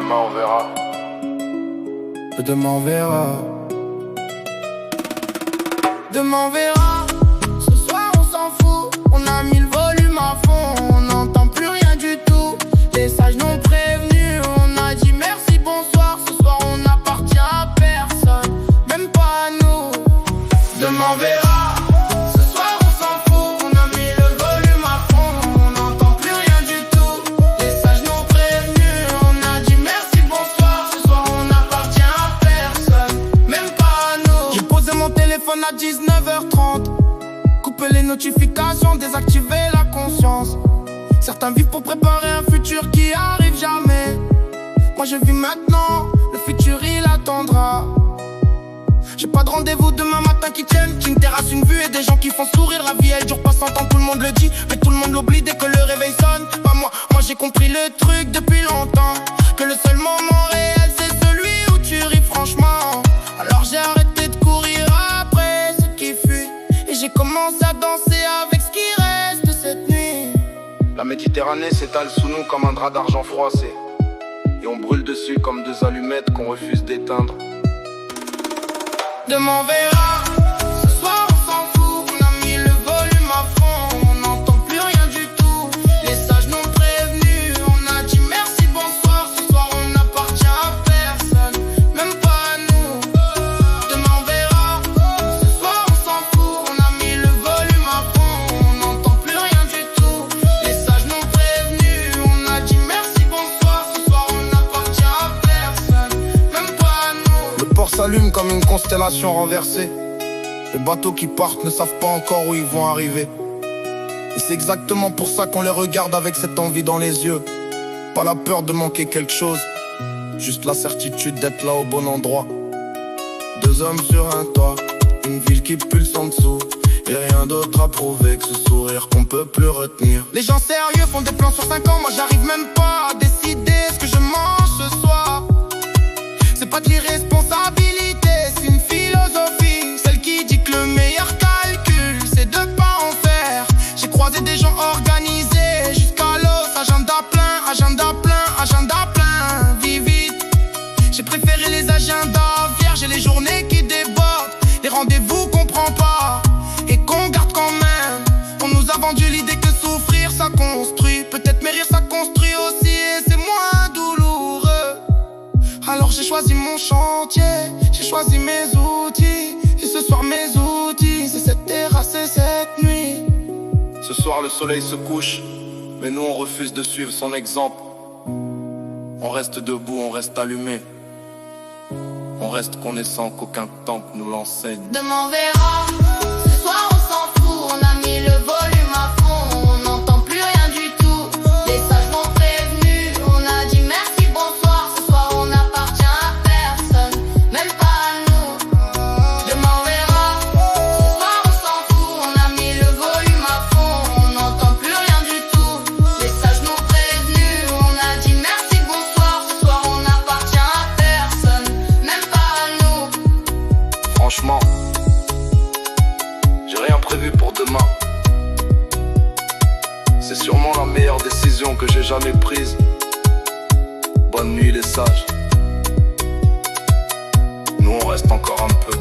Demain on verra. Demain on verra. Demain on verra. Ce soir on s'en fout. On a mis le volume à fond. On n'entend plus rien du tout. Les sages n'ont prévenu. On a dit merci, bonsoir. Ce soir on n'appartient à personne, même pas à nous. Demain on verra. À 19h30, couper les notifications, désactiver la conscience. Certains vivent pour préparer un futur qui arrive jamais. Moi je vis maintenant, le futur il attendra. J'ai pas de rendez-vous demain matin qui tienne, qu'une terrasse, une vue et des gens qui font sourire. La vie elle dure pas 100 ans, tout le monde le dit, mais tout le monde l'oublie dès que le réveil sonne. Pas moi, j'ai compris le truc depuis longtemps, que le seul moment réel c'est celui où tu ris franchement. Alors j'ai arrêté de courir après ce qui fuit, et j'ai commencé à danser avec ce qui reste cette nuit. La Méditerranée s'étale sous nous comme un drap d'argent froissé, et on brûle dessus comme deux allumettes qu'on refuse d'éteindre. Demain on verra. Ce soir on s'en fout. On a mis le volume à fond. On n'entend plus rien du tout. Les sages n'ont prévenu. On a dit merci, bonsoir. Ce soir on n'appartient à personne, même pas à nous. Demain on verra. Ce soir on s'en fout. On a mis le volume à fond. On n'entend plus rien du tout. Les sages n'ont prévenu. On a dit merci, bonsoir. Ce soir on n'appartient à personne, même pas à nous. Le port s'allume comme une constellation renversée. Les bateaux qui partent ne savent pas encore où ils vont arriver. Et c'est exactement pour ça qu'on les regarde avec cette envie dans les yeux. Pas la peur de manquer quelque chose, juste la certitude d'être là au bon endroit. Deux hommes sur un toit, une ville qui pulse en dessous, et rien d'autre à prouver que ce sourire qu'on peut plus retenir. Les gens sérieux font des plans sur 5 ans. Moi j'arrive même pas à décider ce que je mange ce soir. C'est pas de l'irresponsabilité, c'est une philosophie, celle qui dit que le meilleur calcul c'est de pas en faire. J'ai croisé des gens organisés jusqu'à l'os, agenda plein, agenda plein, agenda plein. Vis vite, j'ai préféré les agendas vierges et les journées qui débordent, les rendez-vous qu'on prend pas et qu'on garde quand même. On nous a vendu l'idée que souffrir ça construit, peut-être mes rires ça construit aussi, et c'est moins douloureux. Alors j'ai choisi mon chantier, j'ai choisi mes outils, et ce soir mes outils, c'est cette terrasse et cette nuit. Ce soir le soleil se couche, mais nous on refuse de suivre son exemple. On reste debout, on reste allumé, on reste connaissant qu'aucun temple nous l'enseigne. Demain on verra. Ce soir on s'en fout. On a mis le volume à fond. On n'entend plus rien du tout. Les sages m'ont prévenu. On a dit merci, bonsoir. Ce soir on n'appartient à personne, même pas à nous. Demain on verra. Ce soir on s'en fout. On a mis le volume à fond. On n'entend plus rien du tout. Les sages m'ont prévenu. On a dit merci, bonsoir. Ce soir on n'appartient à personne, même pas à nous. Franchement, j'ai rien prévu pour demain. C'est sûrement la meilleure décision que j'ai jamais prise. Bonne nuit les sages. Nous on reste encore un peu.